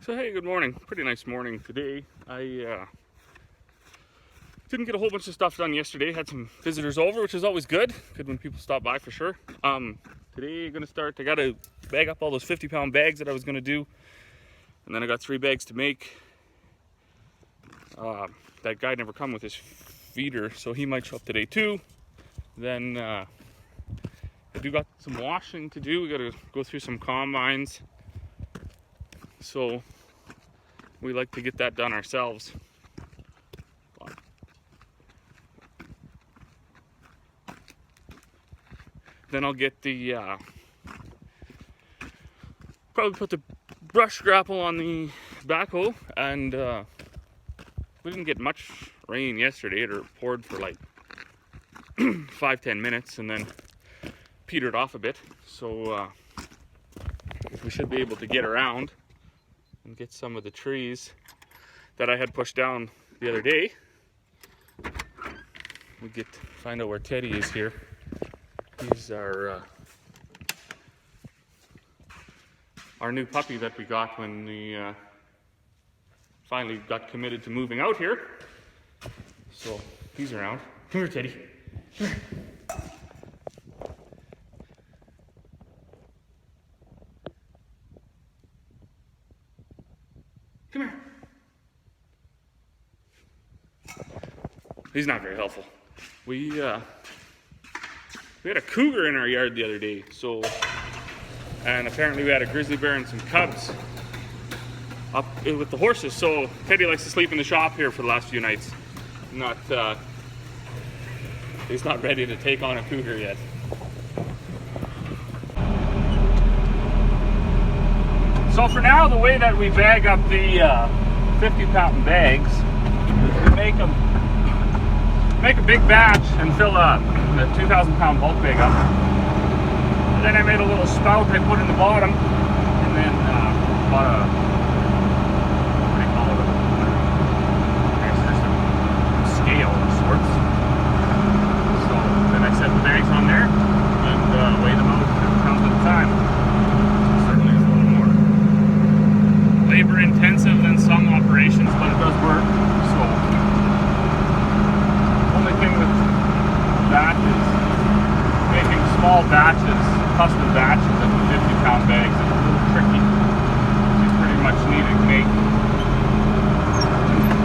So hey, good morning. Pretty nice morning today. I didn't get a whole bunch of stuff done yesterday. Had some visitors over, which is always good. Good when people stop by for sure. Today I'm gonna start. I gotta bag up all those 50-pound bags that I was gonna do, and then I got 3 bags to make. That guy never come with his feeder, so he might show up today too. Then I do got some washing to do. We gotta go through some combines. So we like to get that done ourselves. Then I'll get the probably put the brush grapple on the backhoe, and we didn't get much rain yesterday. It poured for like 5-10 minutes and then petered off a bit, so we should be able to get around and get some of the trees that I had pushed down the other day. We get to find out where Teddy is here. He's our new puppy that we got when we finally got committed to moving out here. So he's around. Come here, Teddy. Come here. Come here. He's not very helpful. We had a cougar in our yard the other day, and apparently we had a grizzly bear and some cubs up with the horses. So Teddy likes to sleep in the shop here for the last few nights. He's not ready to take on a cougar yet. So for now, the way that we bag up the 50-pound bags is we make a big batch and fill a 2,000-pound bulk bag up. And then I made a little spout I put in the bottom, and then bought a, what do you call it? It's just a scale of sorts. So then I set the bags on there and weigh them out 50 pounds at a time. Certainly is a little more labor intensive than some operations, but it does work. So only thing with that is making small batches, custom batches of the 50-pound bags is a little tricky. You pretty much need to make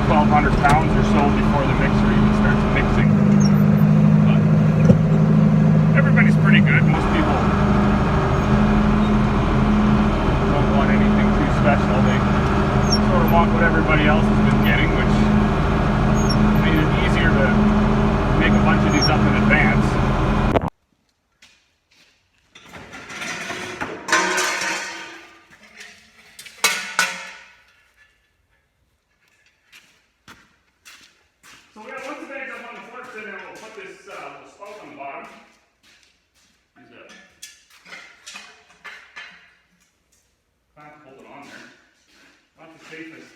1,200 pounds or so before the mixer even starts mixing. But everybody's pretty good. Most people don't want anything too special. They sort of want what everybody else has been getting, which made it easier to make a bunch of these up in advance. So we got once the bags up on the forks, and then we'll put this little spout on the bottom. Use a clamp to hold it on there. Not the safest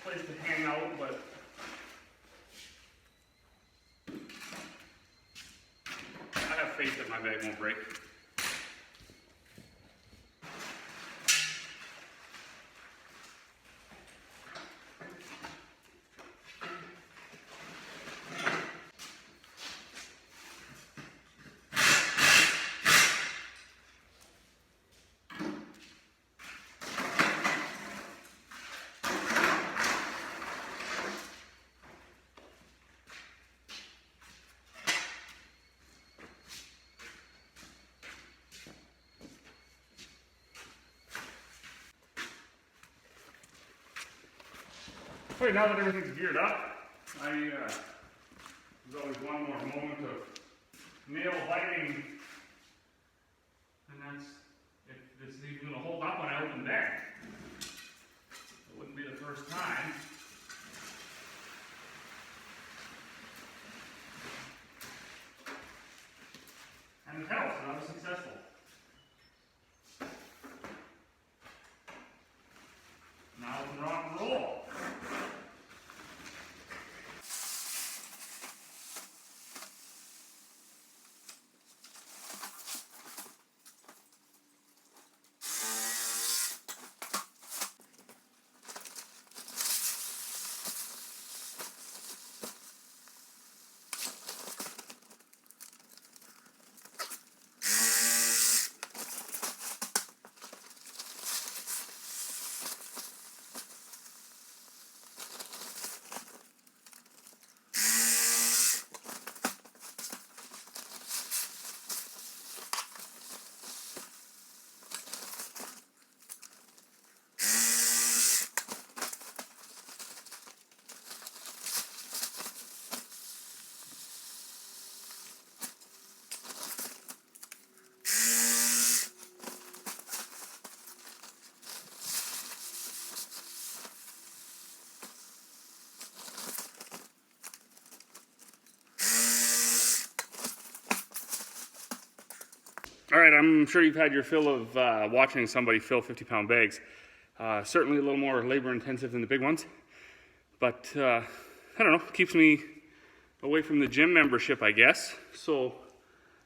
place to hang out, but I have faith that my bag won't break. Okay, now that everything's geared up, there's always one more moment of nail biting, and that's if this is even going to hold up when I open the bag. It wouldn't be the first time. And it helps, and I was successful. Now we can rock and roll. All right, I'm sure you've had your fill of watching somebody fill 50-pound bags. Certainly a little more labor intensive than the big ones, but I don't know, keeps me away from the gym membership, I guess. So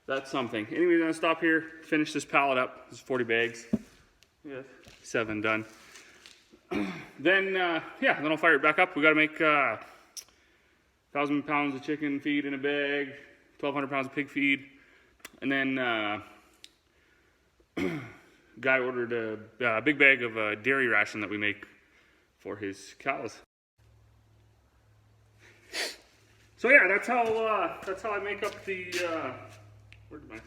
that's something. Anyway, I'm gonna stop here, finish this pallet up. This is 40 bags. Yeah, 7 done. Then then I'll fire it back up. We gotta make 1,000 pounds of chicken feed in a bag, 1,200 pounds of pig feed, and then guy ordered a big bag of dairy ration that we make for his cows. So yeah, that's how I make up the where did my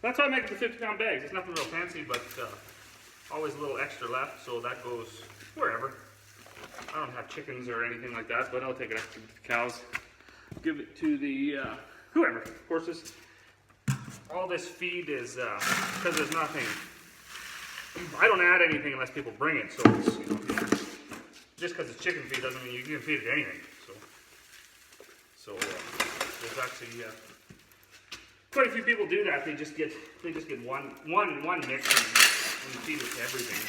that's how I make the 50-pound bags. It's nothing real fancy, but always a little extra left, so that goes wherever. I don't have chickens or anything like that, but I'll take it up to the cows, give it to the whoever. Of course, all this feed is because there's nothing. I don't add anything unless people bring it. So it's, just because it's chicken feed doesn't mean you can feed it anything. So there's actually quite a few people do that. They just get one mix and feed it to everything.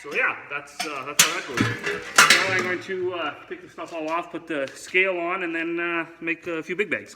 So yeah, that's how that goes. Now I'm going to pick the stuff all off, put the scale on, and then make a few big bags.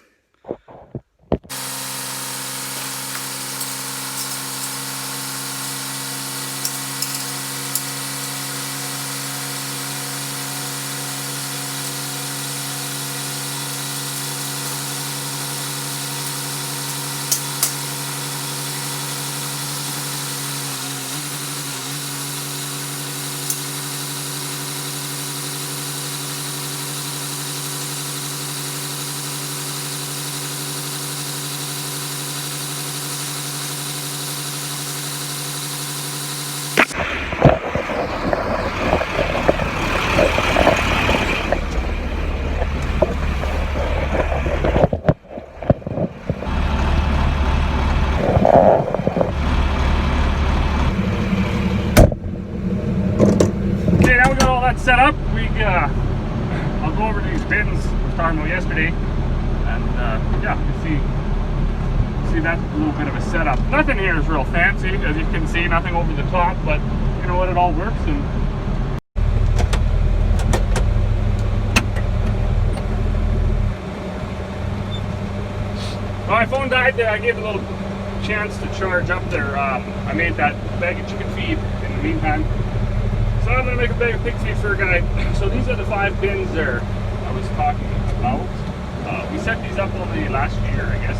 Set up. I'll go over to these bins we were talking about yesterday, and yeah, you see that's a little bit of a setup. Nothing here is real fancy, as you can see, nothing over the top, but you know what, it all works. And my phone died. I gave it a little chance to charge up there. I made that bag of chicken feed in the meantime. So I'm going to make a bag of pig feed for a guy. So these are the 5 bins there I was talking about. We set these up only last year, I guess.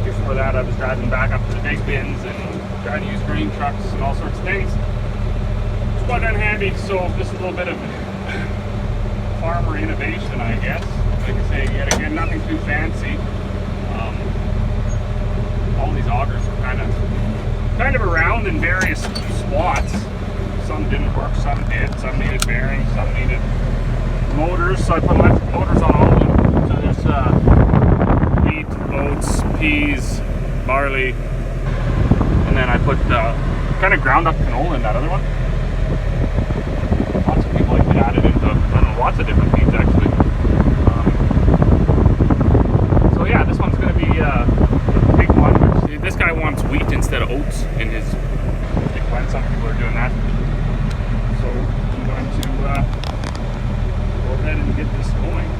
Before that, I was driving back up to the big bins and trying to use grain trucks and all sorts of things. It's quite unhandy, so this is a little bit of farmer innovation, I guess. Like I say, yet again, nothing too fancy. All these augers were kind of around in various spots. Some didn't work, some did. Some needed bearings, some needed motors. So I put electric motors on all of them. So there's wheat, oats, peas, barley, and then I put kind of ground up canola in that other one. Lots of people like to add it into, I don't know, lots of different feeds actually. So yeah, this one's going to be the big one. This guy wants wheat instead of oats in his big blend. Some people are doing that. So I'm going to go ahead and get this going.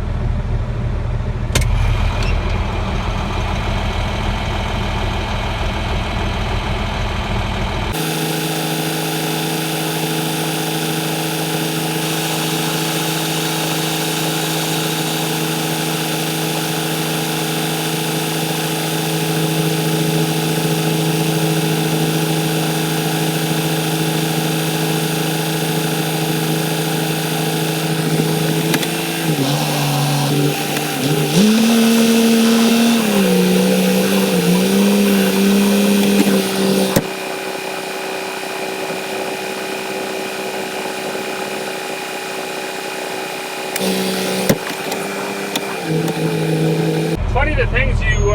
Funny the things you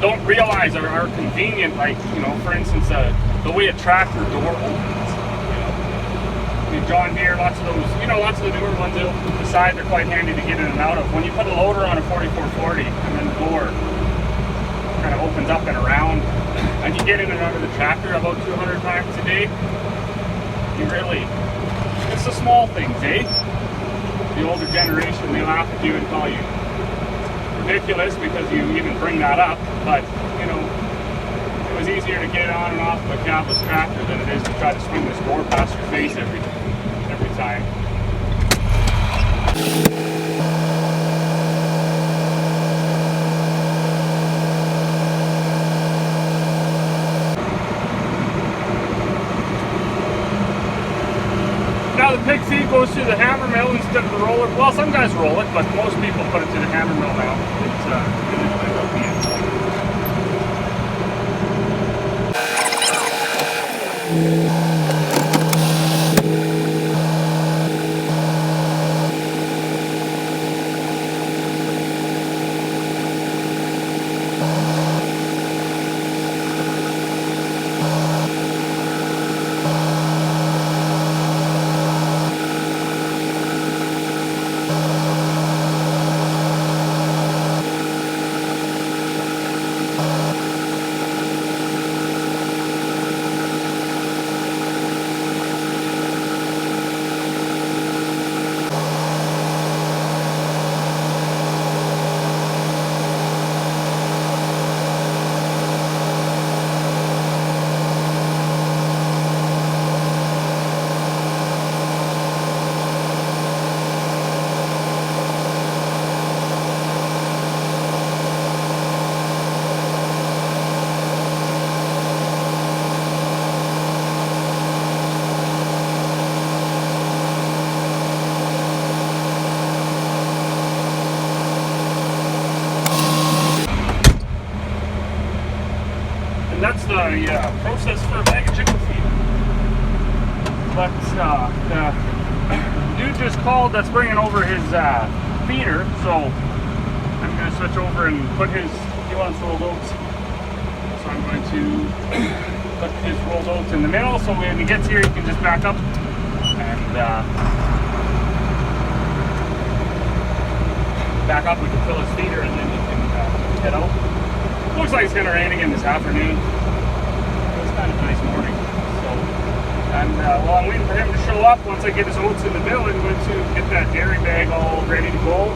don't realize are convenient, like, you know, for instance, the way a tractor door opens. You know, John Deere, lots of those, you know, lots of the newer ones, the side, they're quite handy to get in and out of. When you put a loader on a 4440 and then the door get in and out of the tractor about 200 times a day. It's the small things, eh? The older generation, they laugh at you and call you ridiculous because you even bring that up, but you know, it was easier to get on and off of a cabless tractor than it is to try to swing this door past your face every time. Now the pig feed goes through the hammer mill instead of the roller. Well, some guys roll it, but most people put it through the hammer mill now. And that's the process for a bag of chicken feed. But the dude just called that's bringing over his feeder, so I'm going to switch over and put he wants rolled oats. So I'm going to put his rolled oats in the middle, so when he gets here he can just back up and we can fill his feeder and then he can head out. Looks like it's going to rain again this afternoon. It was kind of a nice morning. So, and while I'm waiting for him to show up, once I get his oats in the mill, I'm going to get that dairy bag all ready to go.